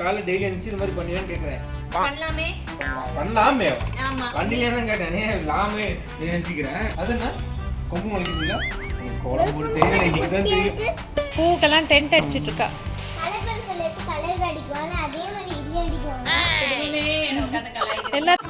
காலை டெய்லி அனுப்பிச்சு இந்த மாதிரி பண்ணுவேன்னு கேட்குறேன். பண்ணலாமே பண்ணலாமே ஆமா பண்ணிலேன்னு தான் கேட்டேனே லாமே நினைச்சிக்கிறேன். அது என்ன கொம்பு முளைக்குதுல்ல கோலம் போட்டு தெரியும் இன்னைக்கு தான் தெரியும். பூக்கெல்லாம் டென்ட் அடிச்சிட்டு இருக்கா. எல்லாம்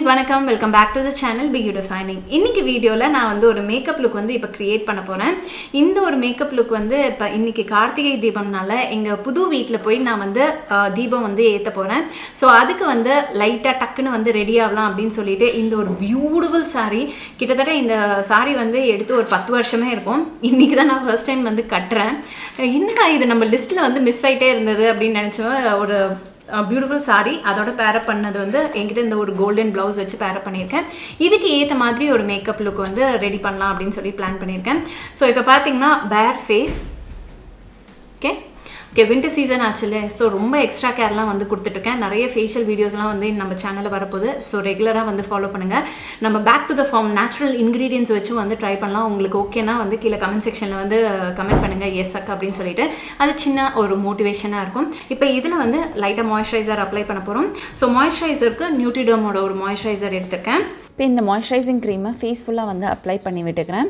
வணக்கம், welcome back to the channel BeYouDefining. இன்னைக்கு வீடியோவில் நான் வந்து ஒரு மேக்கப் லுக் வந்து இப்போ க்ரியேட் பண்ண போகிறேன். இந்த ஒரு மேக்கப் லுக் வந்து இப்போ இன்னைக்கு கார்த்திகை தீபம்னால எங்கள் புது வீட்டில் போய் நான் வந்து தீபம் வந்து ஏற்ற போகிறேன். ஸோ அதுக்கு வந்து லைட்டாக டக்குன்னு வந்து ரெடி ஆகலாம் அப்படின்னு சொல்லிட்டு இந்த ஒரு பியூட்டிஃபுல் saree, கிட்டத்தட்ட இந்த saree வந்து எடுத்து ஒரு 10 வருஷமே இருக்கும். இன்றைக்கி தான் நான் ஃபர்ஸ்ட் டைம் வந்து கட்டுறேன். என்னடா இது நம்ம லிஸ்ட்டில் வந்து மிஸ் ஆகிட்டே இருந்தது அப்படின்னு நினச்சோம். ஒரு பியூட்டிஃபுல் saree அதோட பேரப் பண்ணது வந்து என்கிட்ட இந்த ஒரு கோல்டன் ப்ளவுஸ் வச்சு பேரப் பண்ணியிருக்கேன். இதுக்கு ஏற்ற மாதிரி ஒரு மேக்கப் லுக் வந்து ரெடி பண்ணலாம் அப்படின்னு சொல்லி பிளான் பண்ணியிருக்கேன். ஸோ இப்போ பார்த்தீங்கன்னா bare face. Okay winter season ஆச்சுல்ல, ஸோ ரொம்ப எக்ஸ்ட்ரா கேர்லாம் வந்து கொடுத்துட்ருக்கேன். நிறைய ஃபேஷியல் வீடியோஸ்லாம் வந்து நம்ம சேனலில் வரப்போகுது. ஸோ ரெகுலராக வந்து ஃபாலோ பண்ணுங்கள். நம்ம back to the farm natural ingredients வச்சு வந்து ட்ரை பண்ணலாம். உங்களுக்கு ஓகேனா வந்து கீழே கமெண்ட் செக்ஷனில் வந்து கமெண்ட் பண்ணுங்கள் எஸ் அக்கா அப்படின்னு சொல்லிட்டு. அது சின்ன ஒரு மோட்டிவேஷனாக இருக்கும். இப்போ இதில் வந்து லைட்டாக மாய்ஸ்சரைசர் அப்ளை பண்ண போகிறோம். ஸோ மாய்ஸ்சரைசருக்கு நியூட்ரிடர்மோட ஒரு மாய்ஸ்சரைசர் எடுத்திருக்கேன். இப்போ இந்த மாய்ஸ்சரைசிங் க்ரீமை ஃபேஸ் ஃபுல்லாக வந்து அப்ளை பண்ணி விட்டுக்கிறேன்.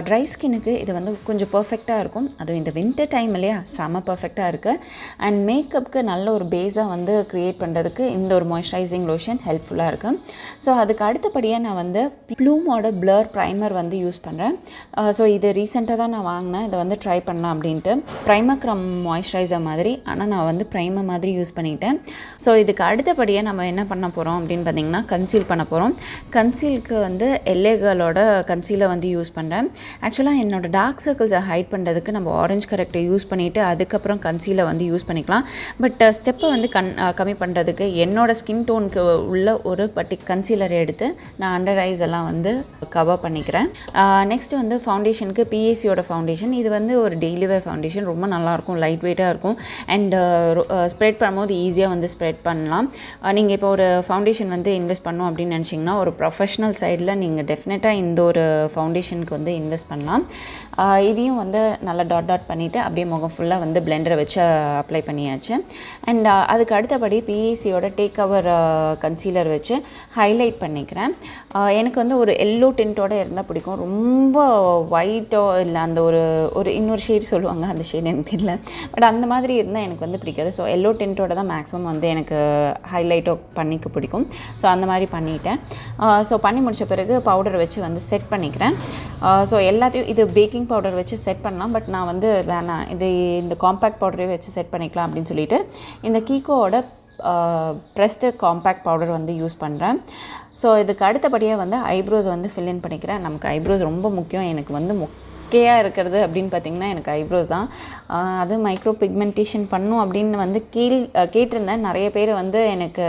ட்ரை ஸ்கின்னுக்கு இது வந்து கொஞ்சம் பர்ஃபெக்டாக இருக்கும். அதுவும் இந்த வின்டர் டைம் இல்லையா, செம்ம பர்ஃபெக்டாக இருக்குது. அண்ட் மேக்கப்புக்கு நல்ல ஒரு பேஸாக வந்து க்ரியேட் பண்ணுறதுக்கு இந்த ஒரு மாய்ஸ்சரைசிங் லோஷன் ஹெல்ப்ஃபுல்லாக இருக்குது. ஸோ அதுக்கு அடுத்தபடியாக நான் வந்து ப்ளூமோட ப்ளர் ப்ரைமர் வந்து யூஸ் பண்ணுறேன். ஸோ இது ரீசெண்டாக தான் நான் வாங்கினேன். இதை வந்து ட்ரை பண்ணலாம் அப்படின்ட்டு. ப்ரைமர் க்ரம் மாய்ஸ்சரைசர் மாதிரி, ஆனால் நான் வந்து ப்ரைமர் மாதிரி யூஸ் பண்ணிட்டேன். ஸோ இதுக்கு அடுத்தபடியாக நம்ம என்ன பண்ண போகிறோம் அப்படின்னு பார்த்தீங்கன்னா கன்சீல் பண்ண போகிறோம். கன்சீலுக்கு வந்து LA Girlோட கன்சீலர் வந்து யூஸ் பண்ணுறேன். ஆக்சுவலாக என்னோடய டார்க் சர்க்கிள்ஸை ஹைட் பண்ணுறதுக்கு நம்ம ஆரஞ்ச் கரெக்டை யூஸ் பண்ணிவிட்டு அதுக்கப்புறம் கன்சீலர் வந்து யூஸ் பண்ணிக்கலாம். பட் ஸ்டெப்பை வந்து கம்மி பண்ணுறதுக்கு என்னோடய ஸ்கின் டோனுக்கு உள்ள ஒரு கன்சீலரை எடுத்து நான் அண்டர் ஐஸ் எல்லாம் வந்து கவர் பண்ணிக்கிறேன். நெக்ஸ்ட்டு வந்து ஃபவுண்டேஷனுக்கு PACயோட ஃபவுண்டேஷன். இது வந்து ஒரு டெய்லி வேர் ஃபவுண்டேஷன். ரொம்ப நல்லாயிருக்கும், லைட் வெயிட்டாக இருக்கும். அண்ட் ஸ்ப்ரெட் பண்ணும்போது ஈஸியாக வந்து ஸ்ப்ரெட் பண்ணலாம். நீங்கள் இப்போ ஒரு ஃபவுண்டேஷன் வந்து இன்வெஸ்ட் பண்ணோம் அப்படின்னு நினச்சிங்கன்னா ஒரு ப்ரொஃபஷ்னல் சைடில் நீங்கள் டெஃபினட்டாக இந்த ஒரு ஃபவுண்டேஷனுக்கு வந்து இன்வெஸ்ட் பண்ணலாம். இதையும் வந்து நல்லா டாட் பண்ணிவிட்டு அப்படியே முகம் ஃபுல்லாக வந்து பிளெண்டரை வச்சு அப்ளை பண்ணியாச்சு. அண்ட் அதுக்கு அடுத்தபடி PACயோட டேக் கவர் கன்சீலர் வச்சு ஹைலைட் பண்ணிக்கிறேன். எனக்கு வந்து ஒரு எல்லோ டின்ட்டோடு இருந்தால் பிடிக்கும். ரொம்ப ஒயிட்டோ இல்லை அந்த ஒரு இன்னொரு ஷேட் சொல்லுவாங்க, அந்த ஷேட் எனக்கு தெரியல. பட் அந்த மாதிரி இருந்தால் எனக்கு வந்து பிடிக்காது. ஸோ எல்லோ டின்ட்டோட தான் மேக்ஸிமம் வந்து எனக்கு ஹைலைட்டோ பண்ணிக்க பிடிக்கும். ஸோ அந்த மாதிரி பண்ணிட்டேன். ஸோ பண்ணி முடித்த பிறகு பவுடர் வச்சு வந்து செட் பண்ணிக்கிறேன். ஸோ எல்லாத்தையும் இது பேக்கிங் பவுடர் வச்சு செட் பண்ணலாம். பட் நான் வந்து வேணாம், இந்த காம்பேக்ட் பவுடரே வச்சு செட் பண்ணிக்கலாம் அப்படின்னு சொல்லிட்டு இந்த கீக்கோவோட ப்ரெஸ்டு காம்பேக்ட் பவுடர் வந்து யூஸ் பண்ணுறேன். ஸோ இதுக்கு அடுத்தபடியாக வந்து ஐப்ரோஸ் வந்து ஃபில்லின் பண்ணிக்கிறேன். நமக்கு ஐப்ரோஸ் ரொம்ப முக்கியம். எனக்கு வந்து முக்கியாக இருக்கிறது அப்படின்னு பார்த்திங்கன்னா எனக்கு ஐப்ரோஸ் தான். அது மைக்ரோ பிக்மெண்டேஷன் பண்ணும் அப்படின்னு வந்து கேட்டிருந்தேன். நிறைய பேர் வந்து எனக்கு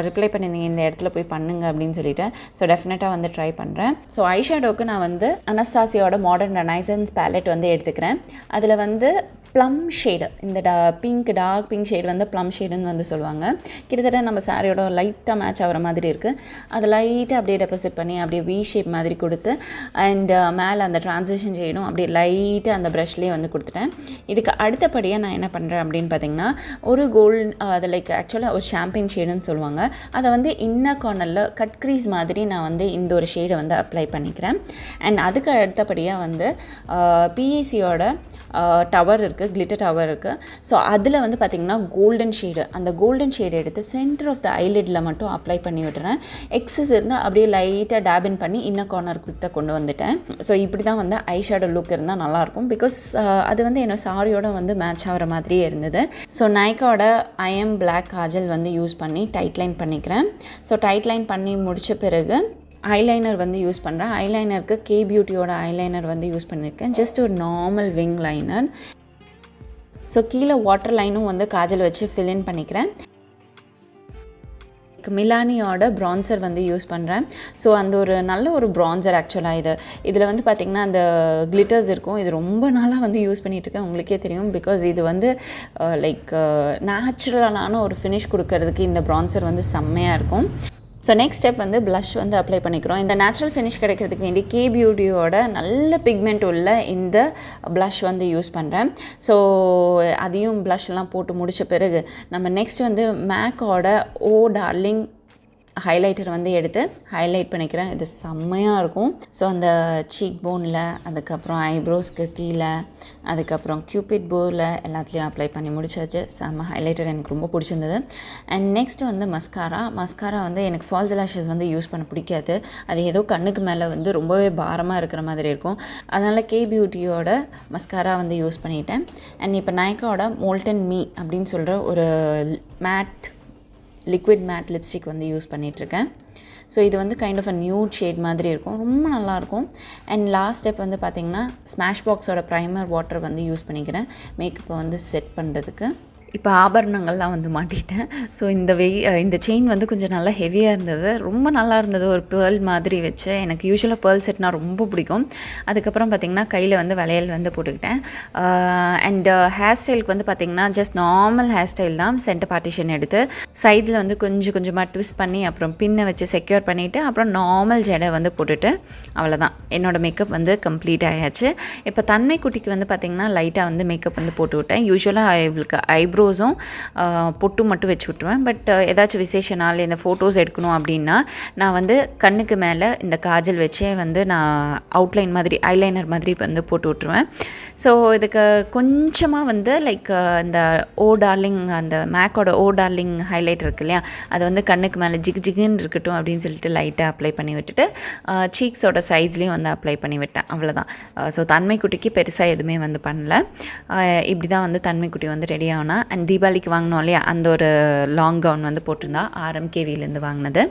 ரிப்ளை பண்ணியிருந்தீங்க இந்த இடத்துல போய் பண்ணுங்க அப்படின்னு சொல்லிட்டு. ஸோ டெஃபினட்டாக வந்து ட்ரை பண்ணுறேன். ஸோ ஐஷேடோவுக்கு நான் வந்து அனஸ்தாசியாவோட மாடர்ன் ரெனைசன்ஸ் பேலட் வந்து எடுத்துக்கிறேன். அதில் வந்து ப்ளம் ஷேடு, இந்த டார்க் பிங்க் ஷேடு வந்து ப்ளம் ஷேடுன்னு வந்து சொல்லுவாங்க. கிட்டத்தட்ட நம்ம சாரியோட லைட்டாக மேட்ச் ஆகிற மாதிரி இருக்குது. அதை லைட்டாக அப்படியே டெபாசிட் பண்ணி அப்படியே V ஷேப் மாதிரி கொடுத்து அண்ட் மேலே அந்த ட்ரான்சிஷன் ஷேடும் அப்படியே லைட்டாக அந்த ப்ரஷ்லேயே வந்து கொடுத்துட்டேன். இதுக்கு அடுத்தபடியாக நான் என்ன பண்ணுறேன் அப்படின்னு பார்த்தீங்கன்னா ஒரு அது லைக் ஆக்சுவலாக ஒரு ஷாம்பெயின் ஷேடுன்னு சொல்லுவாங்க. அதை வந்து இன்னர் கார்னரில் கட் க்ரீஸ் மாதிரி நான் வந்து இந்த ஒரு ஷேடை வந்து அப்ளை பண்ணிக்கிறேன். அண்ட் அதுக்கு அடுத்தபடியாக வந்து PACயோட டவர் இருக்குது, கிளிட்டர் டவர் இருக்குது. ஸோ அதில் வந்து பார்த்திங்கன்னா கோல்டன் ஷேடு, அந்த கோல்டன் ஷேடு எடுத்து சென்டர் ஆஃப் த ஐலிட்டில் மட்டும் அப்ளை பண்ணி விட்டுறேன். எக்ஸஸ் இருந்தால் அப்படியே லைட்டாக டேபின் பண்ணி இன்னர் கார்னர் கிட்ட கொண்டு வந்துட்டேன். ஸோ இப்படி தான் வந்து ஐஷேடோ லுக் இருந்தால் நல்லாயிருக்கும். பிகாஸ் அது வந்து என்னோட சாரியோட வந்து மேட்ச் ஆகிற மாதிரியே இருந்தது. ஸோ நைக்காவோட ஐஎம் பிளாக் காஜல் வந்து யூஸ் பண்ணி டைட் லைன் பண்ணிக்கிறேன். ஸோ டைட் லைன் பண்ணி முடித்த பிறகு ஐலைனர் வந்து யூஸ் பண்ணுறேன். ஐலைனருக்கு BeYouDefining ஐலைனர் வந்து யூஸ் பண்ணியிருக்கேன். ஜஸ்ட் ஒரு நார்மல் விங் லைனர். ஸோ கீழே வாட்டர் லைனும் வந்து காஜல் வச்சு ஃபில்லின் பண்ணிக்கிறேன். லைக் மிலானியோட ப்ரான்சர் வந்து யூஸ் பண்ணுறேன். ஸோ அந்த ஒரு நல்ல ஒரு ப்ரான்சர் ஆக்சுவலாக இதில் வந்து பார்த்திங்கன்னா அந்த கிளிட்டர்ஸ் இருக்கும். இது ரொம்ப நாளாக வந்து யூஸ் பண்ணிகிட்ருக்கேன், உங்களுக்கே தெரியும். பிகாஸ் இது வந்து லைக் நேச்சுரலான ஒரு ஃபினிஷ் கொடுக்கறதுக்கு இந்த ப்ரான்சர் வந்து செம்மையாக இருக்கும். ஸோ நெக்ஸ்ட் ஸ்டெப் வந்து ப்ளஷ் வந்து அப்ளை பண்ணிக்கிறோம். இந்த நேச்சுரல் ஃபினிஷ் கிடைக்கிறதுக்கு வேண்டி BeYouDefining நல்ல பிக்மெண்ட் உள்ள இந்த ப்ளஷ் வந்து யூஸ் பண்ணுறேன். ஸோ அதையும் ப்ளஷ்லாம் போட்டு முடித்த பிறகு நம்ம நெக்ஸ்ட் வந்து மேக்கோட ஓ டார்லிங் ஹைலைட்டர் வந்து எடுத்து ஹைலைட் பண்ணிக்கிறேன். இது செம்மையாக இருக்கும். ஸோ அந்த சீக் போனில், அதுக்கப்புறம் ஐப்ரோஸ்க்கு கீழே, அதுக்கப்புறம் கியூபிட் போவில் எல்லாத்துலேயும் அப்ளை பண்ணி முடிச்சாச்சு. செம்ம ஹைலைட்டர் எனக்கு ரொம்ப பிடிச்சிருந்தது. அண்ட் நெக்ஸ்ட் வந்து மஸ்காரா வந்து எனக்கு ஃபால்ஸ் லாஷஸ் வந்து யூஸ் பண்ண பிடிக்காது. அது ஏதோ கண்ணுக்கு மேலே வந்து ரொம்பவே பாரமாக இருக்கிற மாதிரி இருக்கும். அதனால் BeYouDefining மஸ்காரா வந்து யூஸ் பண்ணிட்டேன். அண்ட் இப்போ நைக்காவோட மோல்டன் மீ அப்படின்னு சொல்கிற ஒரு லிக்விட் மேட் லிப்ஸ்டிக் வந்து யூஸ் பண்ணிகிட்ருக்கேன். ஸோ இது வந்து kind of a nude shade மாதிரி இருக்கும், ரொம்ப நல்லாயிருக்கும். அண்ட் லாஸ்ட் ஸ்டெப் வந்து பார்த்திங்கன்னா ஸ்மாஷ் பாக்ஸோட ப்ரைமர் வாட்டர் வந்து யூஸ் பண்ணிக்கிறேன் மேக்கப்பை வந்து செட் பண்ணுறதுக்கு. இப்போ ஆபரணங்கள்லாம் வந்து மாட்டிட்டேன். ஸோ இந்த செயின் வந்து கொஞ்சம் நல்லா ஹெவியாக இருந்தது, ரொம்ப நல்லா இருந்தது. ஒரு பேர்ல் மாதிரி வச்சு, எனக்கு யூஸ்வலாக பேர்ல் செட்னால் ரொம்ப பிடிக்கும். அதுக்கப்புறம் பார்த்திங்கன்னா கையில் வந்து வளையல் வந்து போட்டுக்கிட்டேன். அண்ட் ஹேர் ஸ்டைலுக்கு வந்து பார்த்திங்கன்னா ஜஸ்ட் நார்மல் ஹேர் ஸ்டைல் தான். சென்டர் பார்ட்டிஷன் எடுத்து சைட்ஸில் வந்து கொஞ்சமாக ட்விஸ்ட் பண்ணி அப்புறம் பின்னை வச்சு செக்யூர் பண்ணிவிட்டு அப்புறம் நார்மல் ஜடை வந்து போட்டுட்டு அவ்வளோதான், என்னோடய மேக்கப் வந்து கம்ப்ளீட் ஆயாச்சு. இப்போ தன்மை குட்டிக்கு வந்து பார்த்திங்கன்னா லைட்டாக வந்து மேக்கப் வந்து போட்டு விட்டேன். யூஸ்வலாக இவளுக்கு ஐப்ரோஸும் பொட்டு மட்டும் வச்சு விட்டுருவேன். பட் ஏதாச்சும் விசேஷ நாள் இந்த ஃபோட்டோஸ் எடுக்கணும் அப்படின்னா நான் வந்து கண்ணுக்கு மேலே இந்த காஜல் வச்சே வந்து நான் அவுட்லைன் மாதிரி ஐலைனர் மாதிரி வந்து போட்டு விட்டுருவேன். ஸோ இதுக்கு கொஞ்சமாக வந்து லைக் இந்த ஓ டார்லிங், அந்த மேக்கோட ஓ டார்லிங் ஹைலைட் இருக்கு இல்லையா, அது வந்து கண்ணுக்கு மேலே ஜிகுன்னு இருக்கட்டும் அப்படின்னு சொல்லிட்டு லைட்டாக அப்ளை பண்ணி விட்டுட்டு சீக்ஸோட சைட்ஸ்லேயும் வந்து அப்ளை பண்ணி விட்டேன். அவ்வளோதான். ஸோ தன்மைக்குட்டிக்கு பெருசாக எதுவுமே வந்து பண்ணல. இப்படி தான் வந்து தன்மைக்குட்டி வந்து ரெடி ஆகுனா. அண்ட் தீபாவளிக்கு வாங்கினோம் இல்லையா, அந்த ஒரு லாங் கவுன் வந்து போட்டிருந்தா RMKVலேருந்து வாங்கினது.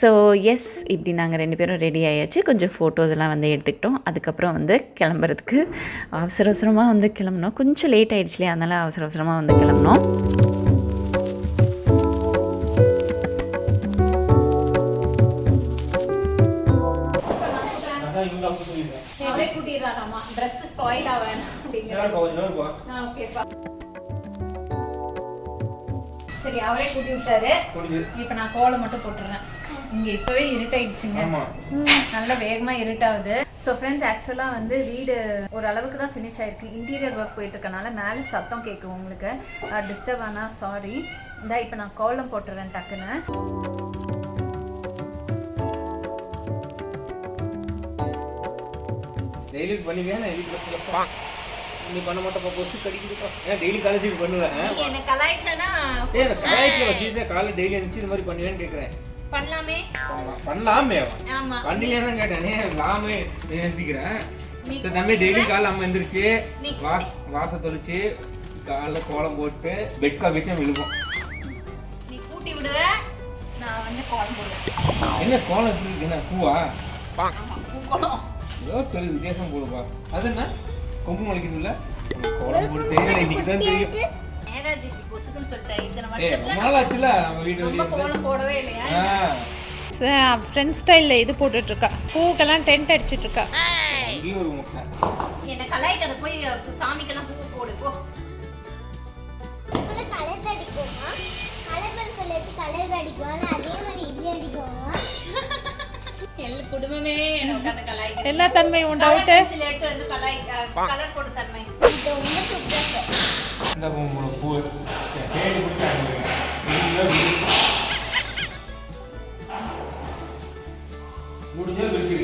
ஸோ எஸ், இப்படி நாங்கள் 2 பேரும் ரெடி ஆயாச்சு. கொஞ்சம் ஃபோட்டோஸ் எல்லாம் வந்து எடுத்துக்கிட்டோம். அதுக்கப்புறம் வந்து கிளம்புறதுக்கு அவசரமாக வந்து கிளம்புனோம். கொஞ்சம் லேட் ஆகிடுச்சு இல்லையா, அதனால் அவசரமாக வந்து கிளம்புனோம். சரி, அவரே கூட்டி விட்டாரு. இப்போ நான் கோலம் மட்டும் போட்டுறேன். இங்கே இப்போவே இருட்டாயிடுச்சுங்க, நல்லா வேகமாக இருட்டாகுது. ஸோ ஃப்ரெண்ட்ஸ், ஆக்சுவலாக வந்து வீடு ஓரளவுக்கு தான் ஃபினிஷ் ஆகிருக்கு. இன்டீரியர் ஒர்க் போயிட்டுருக்கனால மேலே சத்தம் கேட்கும் உங்களுக்கு, டிஸ்டர்ப் ஆனால் சாரி. இந்த இப்போ நான் கோலம் போட்டுறேன் டக்குன்னு. டெய்லி பண்ணுவேன். நீ பண்ண மாட்டப்பா, கொசு கடிக்குதுப்பா. ஏன் டெய்லி காலேஜுக்கு பண்ணுவேன்? என்ன கலாய்ச்சனா கலாய்க்கல, காலையில் டெய்லி இருந்துச்சு இது மாதிரி பண்ணுவேன்னு கேட்குறேன். பண்ணலாமே பண்ணிலேயே தான் கேட்டேன். லாமே நினைக்கிறேன். தம்பி டெய்லி காலைல அம்மா எந்திரிச்சு வாச தொளிச்சு காலைல கோலம் போட்டு பெட் கால் வச்சு விழுவோம். நீ கூட்டி விடுவேன், நான் வந்து கோலம் போடுவேன். என்ன கோலம் எப்படி இருக்கு? என்ன பூவா? ஏதோ சொல்லி வித்தியாசம் போடுப்பா. அது என்ன கொம்பு முளைக்குதுல்ல, கோலம் போட்டு தெரியல, இன்னைக்கு தான் தெரியும். ஃப்ரெண்ட் ஸ்டைல்ல இது போட்டுட்டு இருக்கா, பூக்கெல்லாம் டென்ட் அடிச்சிட்டு இருக்கா. என்ன கலாய்க்காத, போய் சாமிக்கெல்லாம் பூ போடு போ. கலர் அடிக்குமா? கலர் பென்சில் எடுத்து கலர் அடிக்குவாங்க, அதே மாதிரி இது அடிக்குவாங்க. எல்லா குடும்பமே என்ன உட்கார்ந்து கலாய்க்குது. எல்லா தன்மையும் உண்டா அவுட் பென்சில் எடுத்து வந்து கலர் போடு தன்மை. இது ரொம்ப சூப்பரா இந்த பூ தேடி பிடிச்சாங்க. முடிஞ்சா பிடிச்சிருக்கேன்.